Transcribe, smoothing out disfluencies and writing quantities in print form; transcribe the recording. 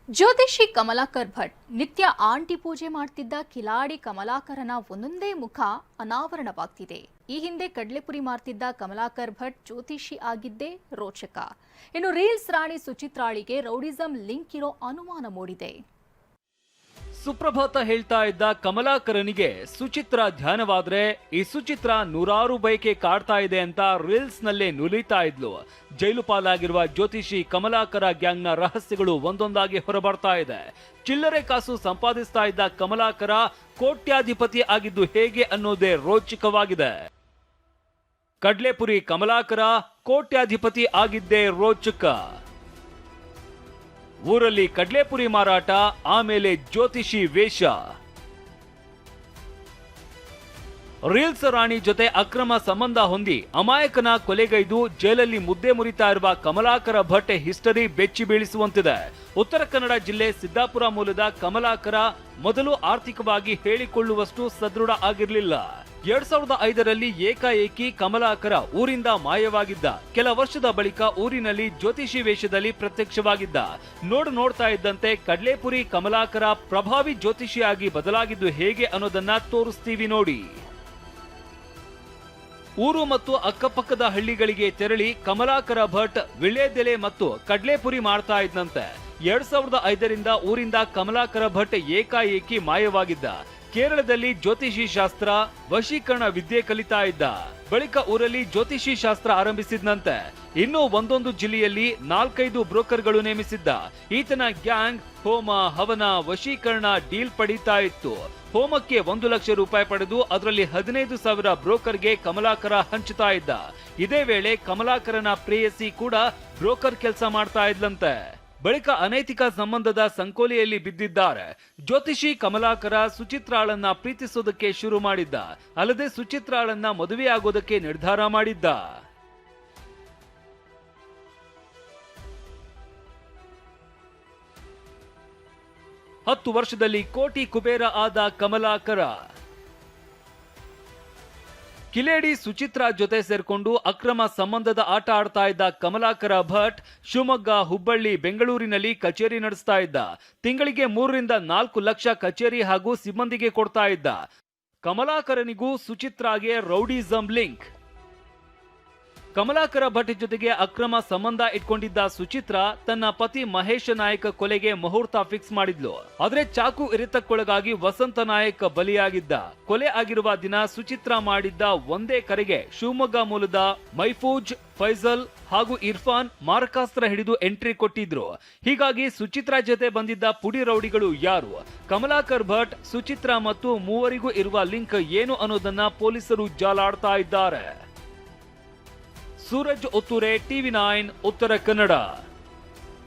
ಜ್ಯೋತಿಷಿ ಕಮಲಾಕರ್ ಭಟ್ ನಿತ್ಯ ಆಂಟಿ ಪೂಜೆ ಮಾಡ್ತಿದ್ದ ಕಿಲಾಡಿ ಕಮಲಾಕರನ ಒಂದೊಂದೇ ಮುಖ ಅನಾವರಣವಾಗ್ತಿದೆ. ಈ ಹಿಂದೆ ಕಡ್ಲೆಪುರಿ ಮಾರ್ತಿದ್ದ ಕಮಲಾಕರ್ ಭಟ್ ಜ್ಯೋತಿಷಿ ಆಗಿದ್ದೇ ರೋಚಕ. ಇನ್ನು ರೀಲ್ಸ್ ರಾಣಿ ಸುಚಿತ್ರಾಳಿಗೆ ರೌಡಿಸಂ ಲಿಂಕ್ ಇರೋ ಅನುಮಾನ ಮೂಡಿದೆ. ಸುಪ್ರಭಾತ ಹೇಳ್ತಾ ಇದ್ದ ಕಮಲಾಕರನಿಗೆ ಸುಚಿತ್ರ ಧ್ಯಾನವಾದ್ರೆ ಈ ಸುಚಿತ್ರ ನೂರಾರು ಬೈಕೆ ಕಾಡ್ತಾ ಇದೆ ಅಂತ ರೀಲ್ಸ್ ನಲ್ಲೇ ನುಲಿತಾ ಇದ್ಲು. ಜೈಲು ಪಾಲಾಗಿರುವ ಜ್ಯೋತಿಷಿ ಕಮಲಾಕರ ಗ್ಯಾಂಗ್ನ ರಹಸ್ಯಗಳು ಒಂದೊಂದಾಗಿ ಹೊರಬರ್ತಾ ಇದೆ. ಚಿಲ್ಲರೆ ಕಾಸು ಸಂಪಾದಿಸ್ತಾ ಇದ್ದ ಕಮಲಾಕರ ಕೋಟ್ಯಾಧಿಪತಿ ಆಗಿದ್ದು ಹೇಗೆ ಅನ್ನೋದೇ ರೋಚಕವಾಗಿದೆ. ಕಡ್ಲೆಪುರಿ ಕಮಲಾಕರ ಕೋಟ್ಯಾಧಿಪತಿ ಆಗಿದ್ದೇ ರೋಚಕ. ಊರಲ್ಲಿ ಕಡ್ಲೆಪುರಿ ಮಾರಾಟ, ಆಮೇಲೆ ಜ್ಯೋತಿಷಿ ವೇಷ. ರೀಲ್ಸ್ ರಾಣಿ ಜೊತೆ ಅಕ್ರಮ ಸಂಬಂಧ ಹೊಂದಿ ಅಮಾಯಕನ ಕೊಲೆಗೈದು ಜೈಲಲ್ಲಿ ಮುದ್ದೆ ಮುರಿತಾ ಇರುವ ಕಮಲಾಕರ ಭಟ್ ಹಿಸ್ಟರಿ ಬೆಚ್ಚಿ ಬೀಳಿಸುವಂತಿದೆ. ಉತ್ತರ ಕನ್ನಡ ಜಿಲ್ಲೆ ಸಿದ್ದಾಪುರ ಮೂಲದ ಕಮಲಾಕರ ಮೊದಲು ಆರ್ಥಿಕವಾಗಿ ಹೇಳಿಕೊಳ್ಳುವಷ್ಟು ಸದೃಢ ಆಗಿರಲಿಲ್ಲ. 2005ರಲ್ಲಿ ಏಕಾಏಕಿ ಕಮಲಾಕರ ಊರಿಂದ ಮಾಯವಾಗಿದ್ದ. ಕೆಲ ವರ್ಷದ ಬಳಿಕ ಊರಿನಲ್ಲಿ ಜ್ಯೋತಿಷಿ ವೇಷದಲ್ಲಿ ಪ್ರತ್ಯಕ್ಷವಾಗಿದ್ದ. ನೋಡ್ತಾ ಇದ್ದಂತೆ ಕಡ್ಲೆಪುರಿ ಕಮಲಾಕರ ಪ್ರಭಾವಿ ಜ್ಯೋತಿಷಿಯಾಗಿ ಬದಲಾಗಿದ್ದು ಹೇಗೆ ಅನ್ನೋದನ್ನ ತೋರಿಸ್ತೀವಿ ನೋಡಿ. ಊರು ಮತ್ತು ಅಕ್ಕಪಕ್ಕದ ಹಳ್ಳಿಗಳಿಗೆ ತೆರಳಿ ಕಮಲಾಕರ ಭಟ್ ವಿಳ್ಯೆದೆಲೆ ಮತ್ತು ಕಡ್ಲೆಪುರಿ ಮಾಡ್ತಾ ಇದ್ದಂತೆ. 2005ರಿಂದ ಊರಿಂದ ಕಮಲಾಕರ ಭಟ್ ಏಕಾಏಕಿ ಮಾಯವಾಗಿದ್ದ. ಕೇರಳದಲ್ಲಿ ಜ್ಯೋತಿಷಿ ಶಾಸ್ತ್ರ, ವಶೀಕರಣ ವಿದ್ಯೆ ಕಲಿತಾ ಇದ್ದ. ಬಳಿಕ ಊರಲ್ಲಿ ಜ್ಯೋತಿಷಿ ಶಾಸ್ತ್ರ ಆರಂಭಿಸಿದ್ನಂತೆ. ಇನ್ನು ಒಂದೊಂದು ಜಿಲ್ಲೆಯಲ್ಲಿ 4-5 ಬ್ರೋಕರ್ಗಳು ನೇಮಿಸಿದ್ದ. ಈತನ ಗ್ಯಾಂಗ್ ಹೋಮ, ಹವನ, ವಶೀಕರಣ ಡೀಲ್ ಪಡೀತಾ ಇತ್ತು. ಹೋಮಕ್ಕೆ 1 ಲಕ್ಷ ರೂಪಾಯಿ ಪಡೆದು ಅದರಲ್ಲಿ 15,000 ಬ್ರೋಕರ್ಗೆ ಕಮಲಾಕರ ಹಂಚುತ್ತಾ ಇದ್ದ. ಇದೇ ವೇಳೆ ಕಮಲಾಕರನ ಪ್ರೇಯಸಿ ಕೂಡ ಬ್ರೋಕರ್ ಕೆಲಸ ಮಾಡ್ತಾ ಇದ್ಲಂತೆ. ಬಳಿಕ ಅನೈತಿಕ ಸಂಬಂಧದ ಸಂಕೋಲೆಯಲ್ಲಿ ಬಿದ್ದಿದ್ದಾರೆ. ಜ್ಯೋತಿಷಿ ಕಮಲಾಕರ ಸುಚಿತ್ರಾಳನ್ನ ಪ್ರೀತಿಸೋದಕ್ಕೆ ಶುರು ಮಾಡಿದ್ದ. ಅಲ್ಲದೆ ಸುಚಿತ್ರಾಳನ್ನ ಮದುವೆಯಾಗೋದಕ್ಕೆ ನಿರ್ಧಾರ ಮಾಡಿದ್ದ. ಹತ್ತು ವರ್ಷದಲ್ಲಿ ಕೋಟಿ ಕುಬೇರ ಆದ ಕಮಲಾಕರ. ಕಿಲೇಡಿ ಸುಚಿತ್ರಾ ಜೊತೆ ಸೇರ್ಕೊಂಡು ಅಕ್ರಮ ಸಂಬಂಧದ ಆಟ ಆಡ್ತಾ ಇದ್ದ ಕಮಲಾಕರ ಭಟ್ ಶಿವಮೊಗ್ಗ, ಹುಬ್ಬಳ್ಳಿ, ಬೆಂಗಳೂರಿನಲ್ಲಿ ಕಚೇರಿ ನಡೆಸ್ತಾ ಇದ್ದ. ತಿಂಗಳಿಗೆ 3ರಿಂದ 4 ಲಕ್ಷ ಕಚೇರಿ ಹಾಗೂ ಸಿಬ್ಬಂದಿಗೆ ಕೊಡ್ತಾ ಇದ್ದ. ಕಮಲಾಕರನಿಗೂ ಸುಚಿತ್ರಾಗೆ ರೌಡಿಸಂ ಲಿಂಕ್. ಕಮಲಾಕರ ಭಟ್ ಜೊತೆಗೆ ಅಕ್ರಮ ಸಂಬಂಧ ಇಟ್ಕೊಂಡಿದ್ದ ಸುಚಿತ್ರಾ ತನ್ನ ಪತಿ ಮಹೇಶ ನಾಯಕ್ ಕೊಲೆಗೆ ಮುಹೂರ್ತ ಫಿಕ್ಸ್ ಮಾಡಿದ್ಲು. ಆದ್ರೆ ಚಾಕು ಇರಿತಕ್ಕೊಳಗಾಗಿ ವಸಂತ ನಾಯಕ್ ಬಲಿಯಾಗಿದ್ದ. ಕೊಲೆ ಆಗಿರುವ ದಿನ ಸುಚಿತ್ರಾ ಮಾಡಿದ್ದ ಒಂದೇ ಕರೆಗೆ ಶಿವಮೊಗ್ಗ ಮೂಲದ ಮೈಫೂಜ್, ಫೈಜಲ್ ಹಾಗೂ ಇರ್ಫಾನ್ ಮಾರಕಾಸ್ತ್ರ ಹಿಡಿದು ಎಂಟ್ರಿ ಕೊಟ್ಟಿದ್ರು. ಹೀಗಾಗಿ ಸುಚಿತ್ರಾ ಜೊತೆ ಬಂದಿದ್ದ ಪುಡಿ ರೌಡಿಗಳು ಯಾರು, ಕಮಲಾಕರ್ ಭಟ್, ಸುಚಿತ್ರಾ ಮತ್ತು ಮೂವರಿಗೂ ಇರುವ ಲಿಂಕ್ ಏನು ಅನ್ನೋದನ್ನ ಪೊಲೀಸರು ಜಾಲಾಡ್ತಾ ಇದ್ದಾರೆ. ಸೂರಜ್ ಒತ್ತೂರೆ, ಟಿವಿ9 ಉತ್ತರ ಕನ್ನಡ.